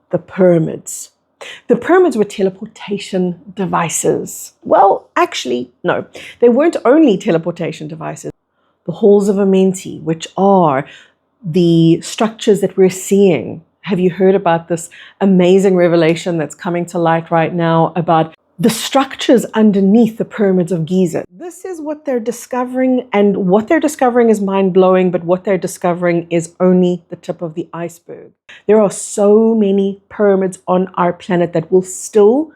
the pyramids. The pyramids were teleportation devices. Well, actually, no, they weren't only teleportation devices. The Halls of Amenti, which are the structures that we're seeing. Have you heard about this amazing revelation that's coming to light right now about the structures underneath the pyramids of Giza? This is what they're discovering, and what they're discovering is mind-blowing, but what they're discovering is only the tip of the iceberg. There are so many pyramids on our planet that will still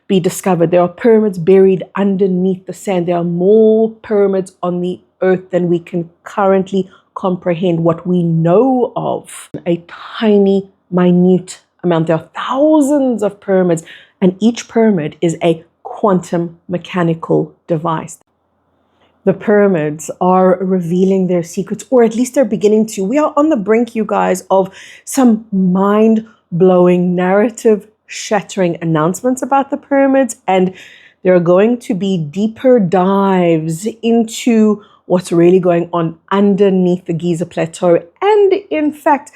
be discovered. There are pyramids buried underneath the sand. There are more pyramids on the earth than we can currently comprehend. What we know of, a tiny, minute amount. There are thousands of pyramids, and each pyramid is a quantum mechanical device. The pyramids are revealing their secrets, or at least they're beginning to. We are on the brink, you guys, of some mind-blowing, narrative-shattering announcements about the pyramids, and there are going to be deeper dives into what's really going on underneath the Giza Plateau, and in fact,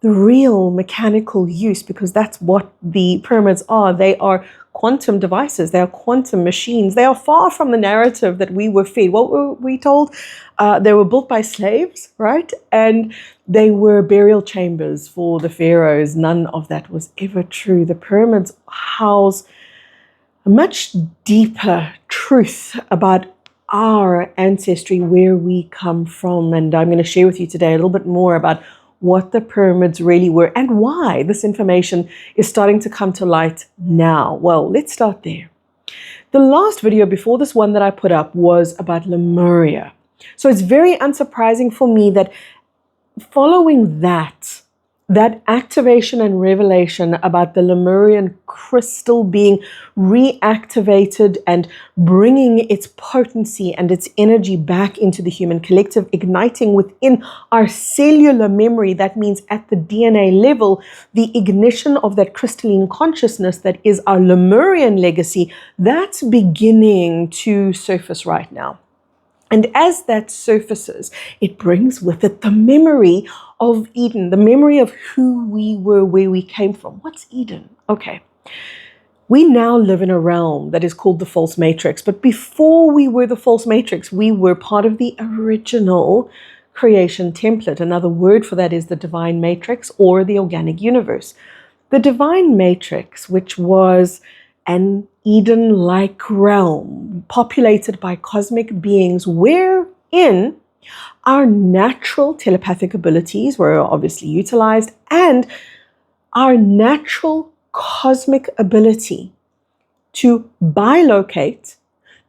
the real mechanical use, because that's what the pyramids are. They are quantum devices. They are quantum machines. They are far from the narrative that we were fed. What were we told? They were built by slaves, right? And they were burial chambers for the pharaohs. None of that was ever true. The pyramids house a much deeper truth about our ancestry, where we come from. And I'm going to share with you today a little bit more about what the pyramids really were and why this information is starting to come to light now. Well, let's start there. The last video before this one that I put up was about Lemuria. So it's very unsurprising for me that following that activation and revelation about the Lemurian Crystal being reactivated and bringing its potency and its energy back into the human collective, igniting within our cellular memory. That means at the DNA level, the ignition of that crystalline consciousness that is our Lemurian legacy, that's beginning to surface right now. And as that surfaces, it brings with it the memory of Eden, the memory of who we were, where we came from. What's Eden? Okay. We now live in a realm that is called the false matrix. But before we were the false matrix, we were part of the original creation template. Another word for that is the divine matrix or the organic universe. The divine matrix, which was an Eden-like realm populated by cosmic beings, wherein our natural telepathic abilities were obviously utilized, and our natural cosmic ability to bilocate,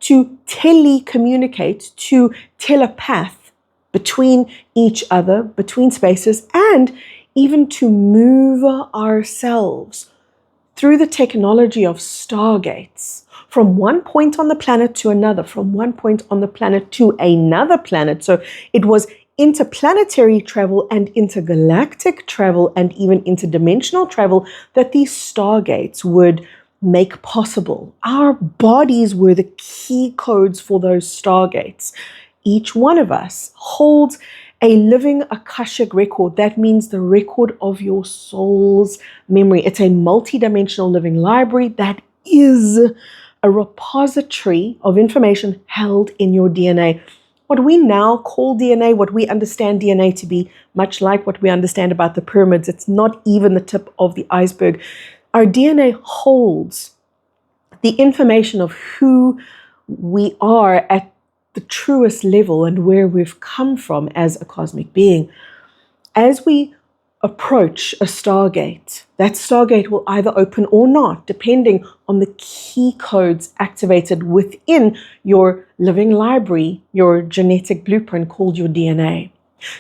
to telecommunicate, to telepath between each other, between spaces, and even to move ourselves through the technology of stargates from one point on the planet to another, from one point on the planet to another planet. So it was interplanetary travel and intergalactic travel and even interdimensional travel that these stargates would make possible. Our bodies were the key codes for those stargates. Each one of us holds a living Akashic record. That means the record of your soul's memory. It's a multi-dimensional living library that is a repository of information held in your DNA. What we now call DNA, what we understand DNA to be, much like what we understand about the pyramids, it's not even the tip of the iceberg. Our DNA holds the information of who we are at the truest level and where we've come from as a cosmic being. As we approach a stargate, that stargate will either open or not, depending on the key codes activated within your living library, your genetic blueprint called your DNA.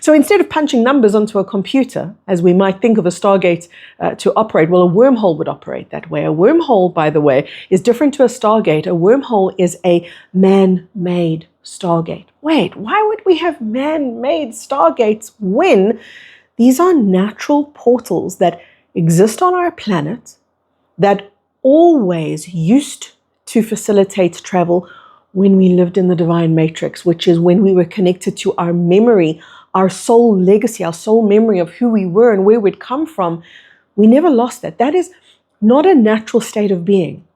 So instead of punching numbers onto a computer, as we might think of a stargate to operate, well, a wormhole would operate that way. A wormhole, by the way, is different to a stargate. A wormhole is a man-made stargate. Wait, why would we have man-made stargates when these are natural portals that exist on our planet, that always used to facilitate travel when we lived in the divine matrix, which is when we were connected to our memory, our soul legacy, our soul memory of who we were and where we'd come from, We never lost that. That is not a natural state of being.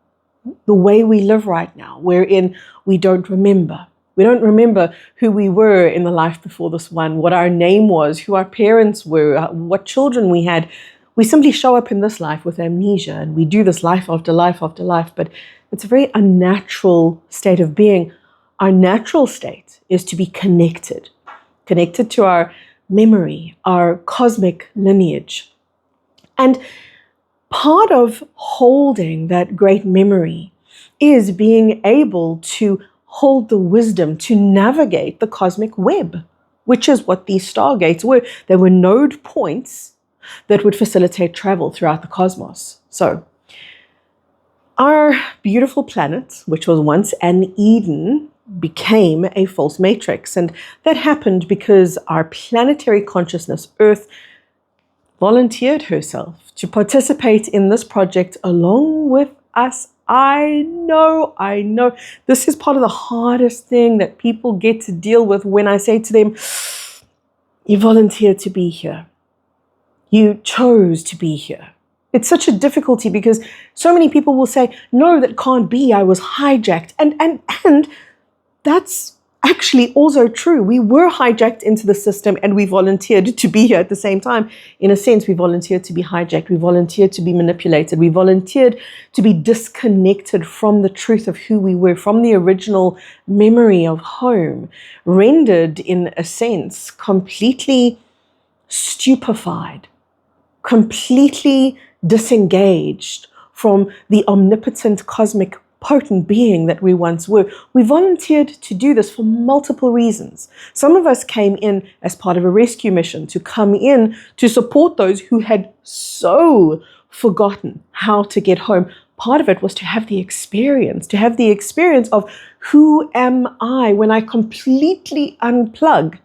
The way we live right now, wherein we don't remember. We don't remember who we were in the life before this one, what our name was, who our parents were, what children we had. We simply show up in this life with amnesia, and we do this life after life after life, but it's a very unnatural state of being. Our natural state is to be connected to our memory, our cosmic lineage. And part of holding that great memory is being able to hold the wisdom to navigate the cosmic web, which is what these stargates were. They were node points that would facilitate travel throughout the cosmos. So our beautiful planet, which was once an Eden, became a false matrix. And that happened because our planetary consciousness, Earth, volunteered herself to participate in this project along with us. I know. This is part of the hardest thing that people get to deal with when I say to them, you volunteered to be here. You chose to be here. It's such a difficulty because so many people will say, no, that can't be. I was hijacked. And that's actually also true. We were hijacked into the system and we volunteered to be here at the same time. In a sense, we volunteered to be hijacked. We volunteered to be manipulated. We volunteered to be disconnected from the truth of who we were, from the original memory of home, rendered, in a sense, completely stupefied, completely disengaged from the omnipotent cosmic potent being that we once were. We volunteered to do this for multiple reasons. Some of us came in as part of a rescue mission to come in to support those who had so forgotten how to get home. Part of it was to have the experience of who am I when I completely unplug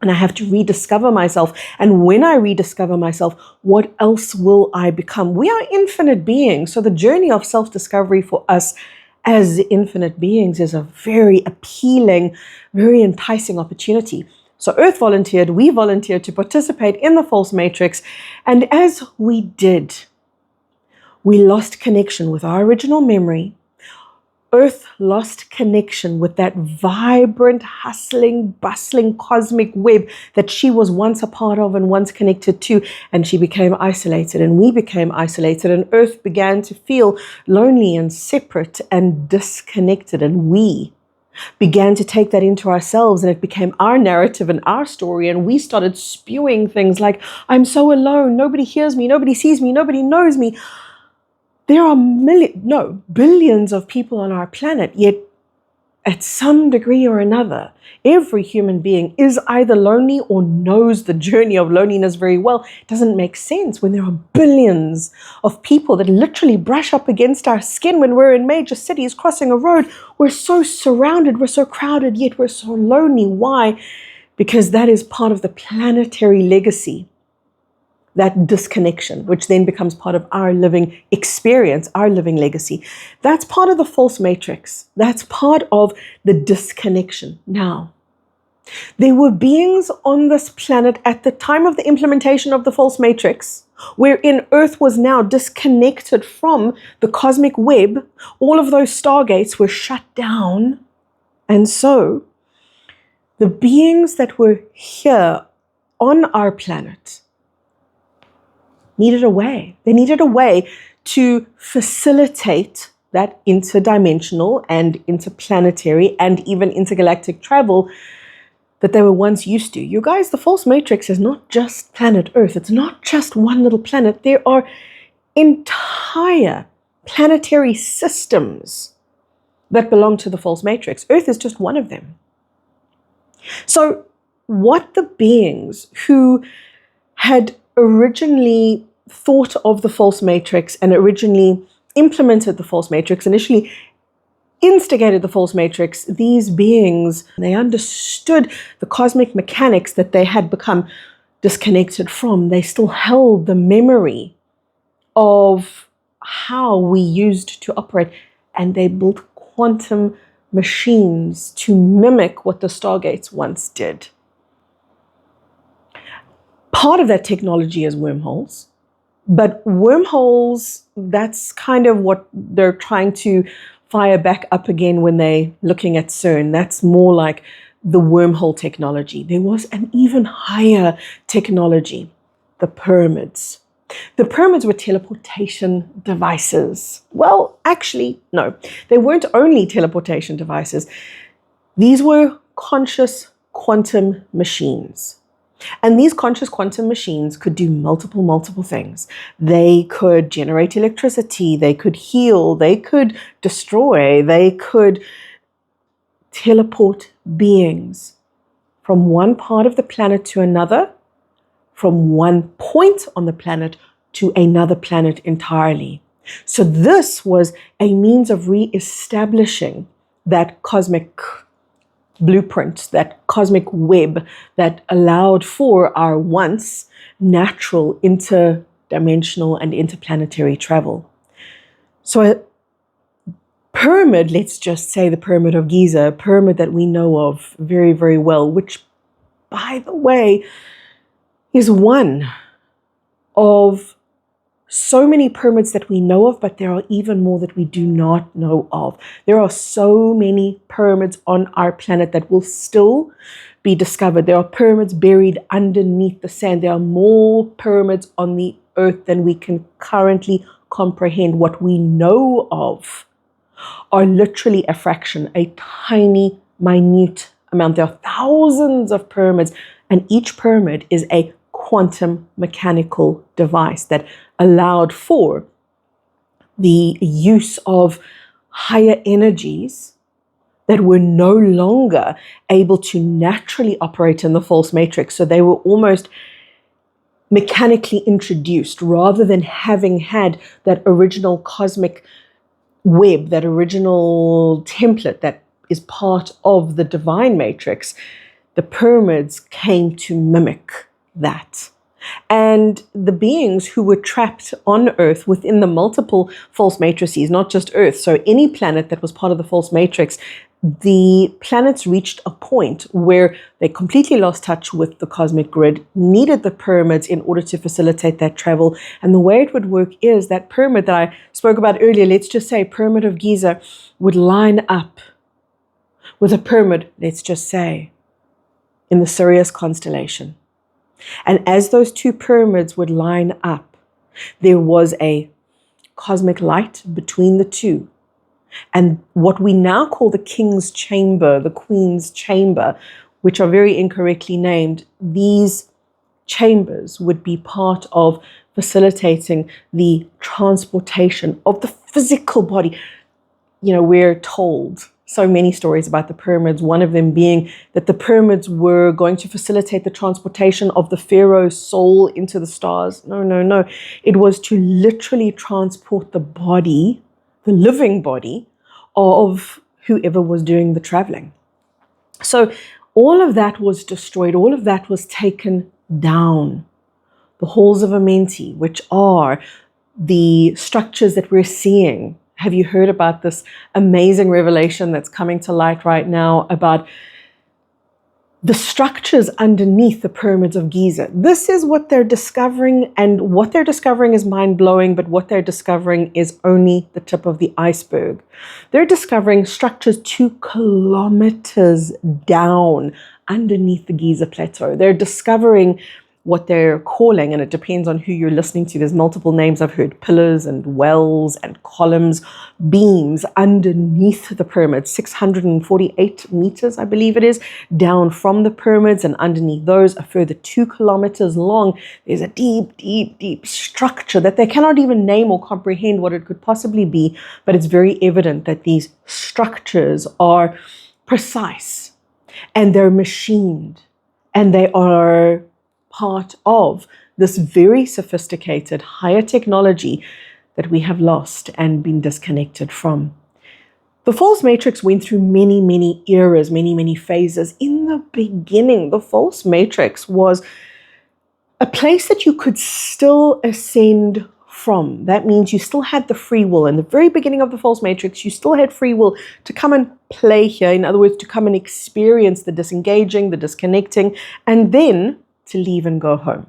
and I have to rediscover myself. And when I rediscover myself, what else will I become? We are infinite beings. So the journey of self-discovery for us as infinite beings is a very appealing, very enticing opportunity. So Earth volunteered, we volunteered to participate in the false matrix. And as we did, we lost connection with our original memory. Earth lost connection with that vibrant, hustling, bustling cosmic web that she was once a part of and once connected to, and she became isolated, and we became isolated, and Earth began to feel lonely and separate and disconnected, and we began to take that into ourselves, and it became our narrative and our story, and we started spewing things like, I'm so alone, nobody hears me, nobody sees me, nobody knows me. There are billions of people on our planet, yet at some degree or another, every human being is either lonely or knows the journey of loneliness very well. It doesn't make sense when there are billions of people that literally brush up against our skin when we're in major cities crossing a road. We're so surrounded, we're so crowded, yet we're so lonely. Why? Because that is part of the planetary legacy. That disconnection, which then becomes part of our living experience, our living legacy. That's part of the false matrix. That's part of the disconnection. Now, there were beings on this planet at the time of the implementation of the false matrix, wherein Earth was now disconnected from the cosmic web. All of those stargates were shut down. And so, the beings that were here on our planet needed a way. They needed a way to facilitate that interdimensional and interplanetary and even intergalactic travel that they were once used to. You guys, the false matrix is not just planet Earth. It's not just one little planet. There are entire planetary systems that belong to the false matrix. Earth is just one of them. So what the beings who had originally thought of the false matrix and originally implemented the false matrix, initially instigated the false matrix, these beings, they understood the cosmic mechanics that they had become disconnected from. They still held the memory of how we used to operate, and they built quantum machines to mimic what the Stargates once did. Part of that technology is wormholes. But wormholes, that's kind of what they're trying to fire back up again when they're looking at Cern. That's more like the wormhole technology. There was an even higher technology, the pyramids. The pyramids were teleportation devices. Well, actually, no, they weren't only teleportation devices. These were conscious quantum machines. And these conscious quantum machines could do multiple things. They could generate electricity, they could heal, they could destroy, they could teleport beings from one part of the planet to another, from one point on the planet to another planet entirely. So this was a means of re-establishing that cosmic blueprint, that cosmic web that allowed for our once natural interdimensional and interplanetary travel. So a pyramid, let's just say the Pyramid of Giza, a pyramid that we know of very well, which, by the way, is one of so many pyramids that we know of, but there are even more that we do not know of. There are so many pyramids on our planet that will still be discovered. There are pyramids buried underneath the sand. There are more pyramids on the earth than we can currently comprehend. What we know of are literally a fraction, a tiny, minute amount. There are thousands of pyramids, and each pyramid is a quantum mechanical device that allowed for the use of higher energies that were no longer able to naturally operate in the false matrix. So they were almost mechanically introduced rather than having had that original cosmic web, that original template that is part of the divine matrix. The pyramids came to mimic that. And the beings who were trapped on Earth within the multiple false matrices, not just Earth, so any planet that was part of the false matrix, the planets reached a point where they completely lost touch with the cosmic grid, needed the pyramids in order to facilitate that travel. And the way it would work is that pyramid that I spoke about earlier, let's just say Pyramid of Giza, would line up with a pyramid, let's just say, in the Sirius constellation. And as those two pyramids would line up, there was a cosmic light between the two. And what we now call the king's chamber, the queen's chamber, which are very incorrectly named, these chambers would be part of facilitating the transportation of the physical body. You know, we're told so many stories about the pyramids, one of them being that the pyramids were going to facilitate the transportation of the pharaoh's soul into the stars. No. It was to literally transport the body, the living body, of whoever was doing the traveling. So all of that was destroyed. All of that was taken down. The Halls of Amenti, which are the structures that we're seeing. Have you heard about this amazing revelation that's coming to light right now about the structures underneath the pyramids of Giza? This is what they're discovering, and what they're discovering is mind-blowing, but what they're discovering is only the tip of the iceberg. They're discovering structures 2 kilometers down underneath the Giza plateau. They're discovering what they're calling, and it depends on who you're listening to, there's multiple names I've heard, pillars and wells and columns, beams underneath the pyramids, 648 meters, I believe it is, down from the pyramids, and underneath those, a further 2 kilometers long, there's a deep structure that they cannot even name or comprehend what it could possibly be, but it's very evident that these structures are precise, and they're machined, and they are part of this very sophisticated higher technology that we have lost and been disconnected from. The false matrix went through many eras, many phases. In the beginning, the false matrix was a place that you could still ascend from. That means you still had the free will. In the very beginning of the false matrix, you still had free will to come and play here. In other words, to come and experience the disengaging, the disconnecting, and then to leave and go home.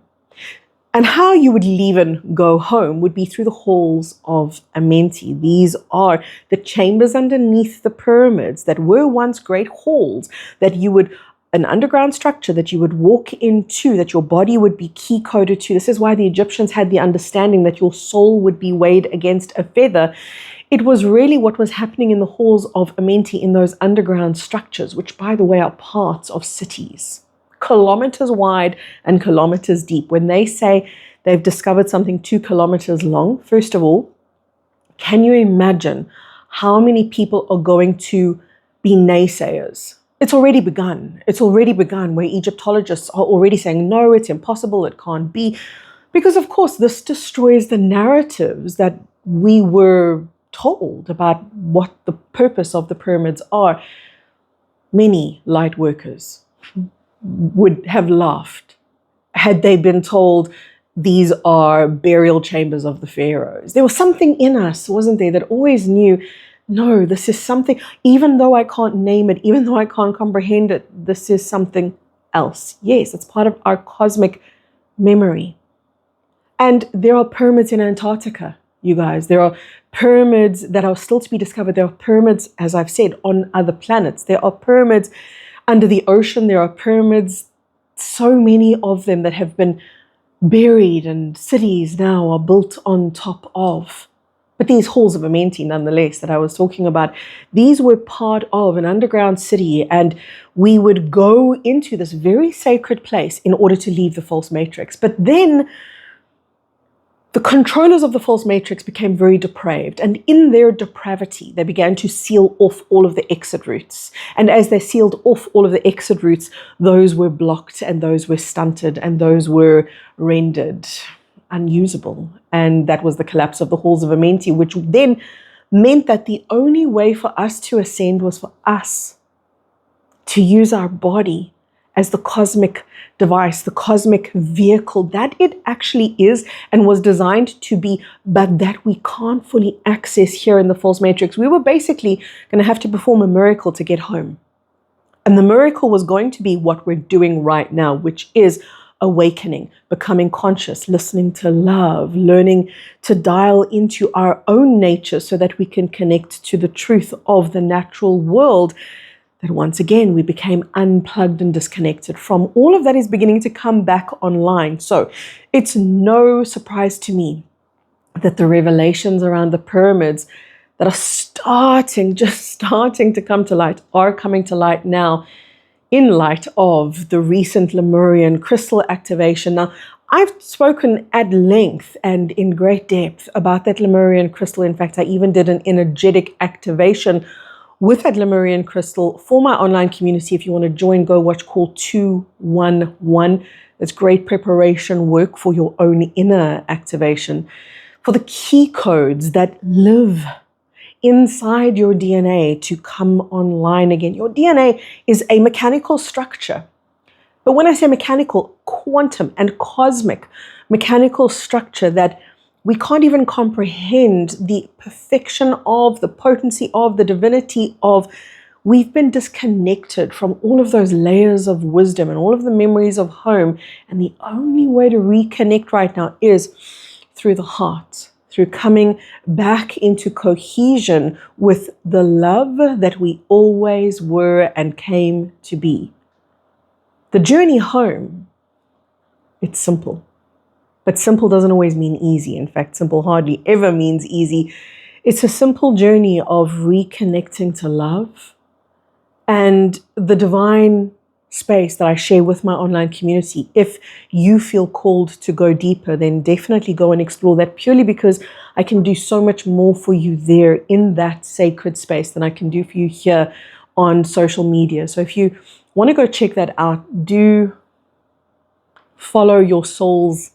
And how you would leave and go home would be through the Halls of Amenti. These are the chambers underneath the pyramids that were once great halls that you would, an underground structure that you would walk into, that your body would be key coded to. This is why the Egyptians had the understanding that your soul would be weighed against a feather. It was really what was happening in the Halls of Amenti, in those underground structures, which, by the way, are parts of cities, kilometers wide and kilometers deep. When they say they've discovered something 2 kilometers long, first of all, can you imagine how many people are going to be naysayers? It's already begun. It's already begun, where Egyptologists are already saying, no, it's impossible, it can't be. Because, of course, this destroys the narratives that we were told about what the purpose of the pyramids are. Many light workers would have laughed had they been told these are burial chambers of the pharaohs. There was something in us, wasn't there, that always knew, no, this is something, even though I can't name it, even though I can't comprehend it, this is something else. Yes, it's part of our cosmic memory. And there are pyramids in Antarctica, you guys. There are pyramids that are still to be discovered. There are pyramids, as I've said, on other planets. There are pyramids under the ocean. There are pyramids, so many of them, that have been buried, and cities now are built on top of. But these Halls of Amenti, nonetheless, that I was talking about, these were part of an underground city, and we would go into this very sacred place in order to leave the false matrix. But then the controllers of the false matrix became very depraved, and in their depravity, they began to seal off all of the exit routes. And as they sealed off all of the exit routes, those were blocked, and those were stunted, and those were rendered unusable. And that was the collapse of the Halls of Amenti, which then meant that the only way for us to ascend was for us to use our body as the cosmic device, the cosmic vehicle that it actually is and was designed to be, but that we can't fully access here in the false matrix. We were basically going to have to perform a miracle to get home. And the miracle was going to be what we're doing right now, which is awakening, becoming conscious, listening to love, learning to dial into our own nature so that we can connect to the truth of the natural world. That once again, we became unplugged and disconnected from. All of that is beginning to come back online. So it's no surprise to me that the revelations around the pyramids that are just starting to come to light, are coming to light now in light of the recent Lemurian Crystal activation. Now, I've spoken at length and in great depth about that Lemurian Crystal. In fact, I even did an energetic activation with that Lemurian Crystal for my online community. If you want to join, go watch Call 211. It's great preparation work for your own inner activation, for the key codes that live inside your DNA to come online again. Your DNA is a mechanical structure. But when I say mechanical, quantum and cosmic mechanical structure that we can't even comprehend the perfection of, the potency of, the divinity of. We've been disconnected from all of those layers of wisdom and all of the memories of home. And the only way to reconnect right now is through the heart, through coming back into cohesion with the love that we always were and came to be. The journey home, it's simple. But simple doesn't always mean easy. In fact, simple hardly ever means easy. It's a simple journey of reconnecting to love and the divine space that I share with my online community. If you feel called to go deeper, then definitely go and explore that, purely because I can do so much more for you there in that sacred space than I can do for you here on social media. So if you want to go check that out, do follow your soul's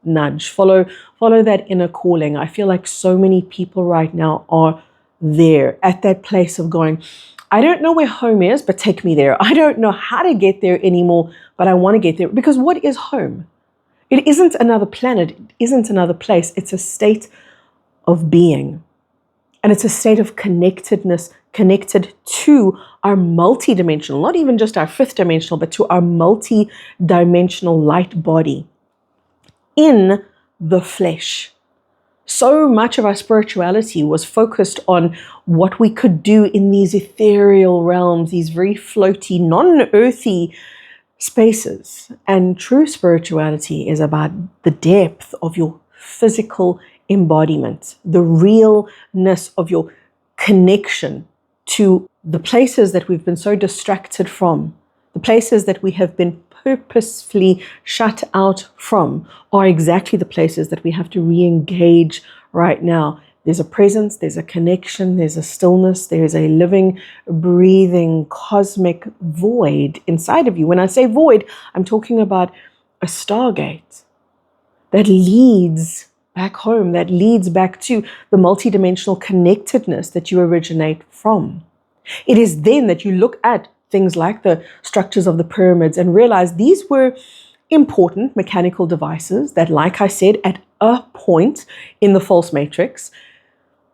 nudge, follow that inner calling. I feel like so many people right now are there at that place of going, I don't know where home is, but take me there. I don't know how to get there anymore, but I want to get there. Because what is home? It isn't another planet. It isn't another place. It's a state of being. And it's a state of connectedness, connected to our multidimensional, not even just our fifth dimensional, but to our multi-dimensional light body. in the flesh. So much of our spirituality was focused on what we could do in these ethereal realms, these very floaty, non-earthy spaces. And true spirituality is about the depth of your physical embodiment, the realness of your connection to the places that we've been so distracted from, the places that we have been purposefully shut out from are exactly the places that we have to re-engage right now. There's a presence, there's a connection, there's a stillness, there's a living, breathing, cosmic void inside of you. When I say void, I'm talking about a stargate that leads back home, that leads back to the multidimensional connectedness that you originate from. It is then that you look at things like the structures of the pyramids and realize these were important mechanical devices that, like I said, at a point in the false matrix,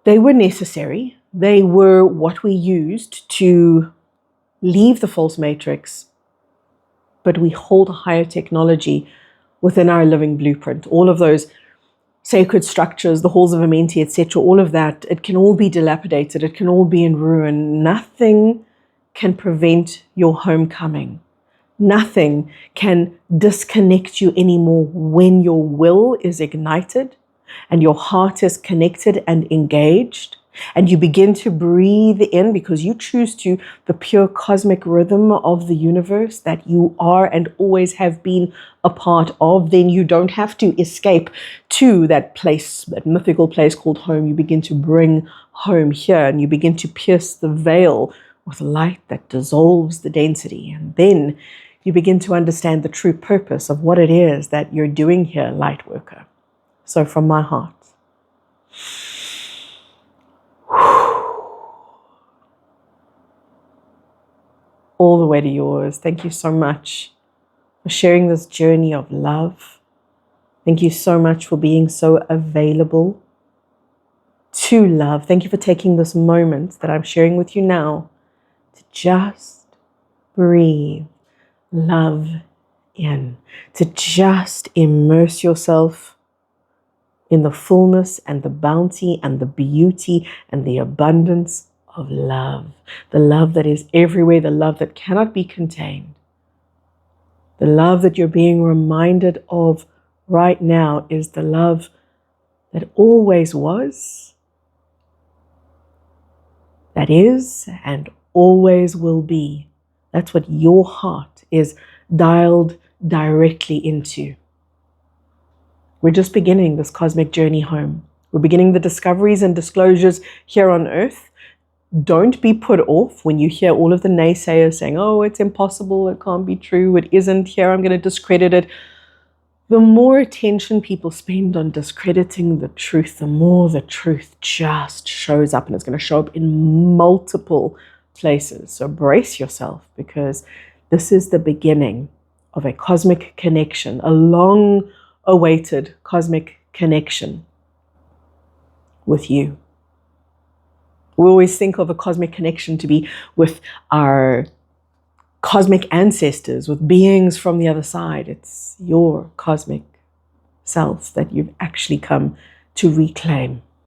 they were necessary. They were what we used to leave the false matrix, but we hold a higher technology within our living blueprint. All of those sacred structures, the Halls of Amenti, etc., all of that, it can all be dilapidated. It can all be in ruin. Nothing can prevent your homecoming. Nothing can disconnect you anymore when your will is ignited and your heart is connected and engaged, and you begin to breathe in because you choose to the pure cosmic rhythm of the universe that you are and always have been a part of. Then you don't have to escape to that place, that mythical place called home. You begin to bring home here, and you begin to pierce the veil with light that dissolves the density. And then you begin to understand the true purpose of what it is that you're doing here, light worker. So from my heart, all the way to yours. Thank you so much for sharing this journey of love. Thank you so much for being so available to love. Thank you for taking this moment that I'm sharing with you now to just breathe love in, to just immerse yourself in the fullness and the bounty and the beauty and the abundance of love. The love that is everywhere, the love that cannot be contained. The love that you're being reminded of right now is the love that always was, that is, and always will be. That's what your heart is dialed directly into. We're just beginning this cosmic journey home. We're beginning the discoveries and disclosures here on Earth. Don't be put off when you hear all of the naysayers saying, oh, it's impossible, it can't be true, it isn't here, I'm going to discredit it. The more attention people spend on discrediting the truth, the more the truth just shows up, and it's going to show up in multiple places. So brace yourself, because this is the beginning of a cosmic connection, a long-awaited cosmic connection with you. We always think of a cosmic connection to be with our cosmic ancestors, with beings from the other side. It's your cosmic self that you've actually come to reclaim.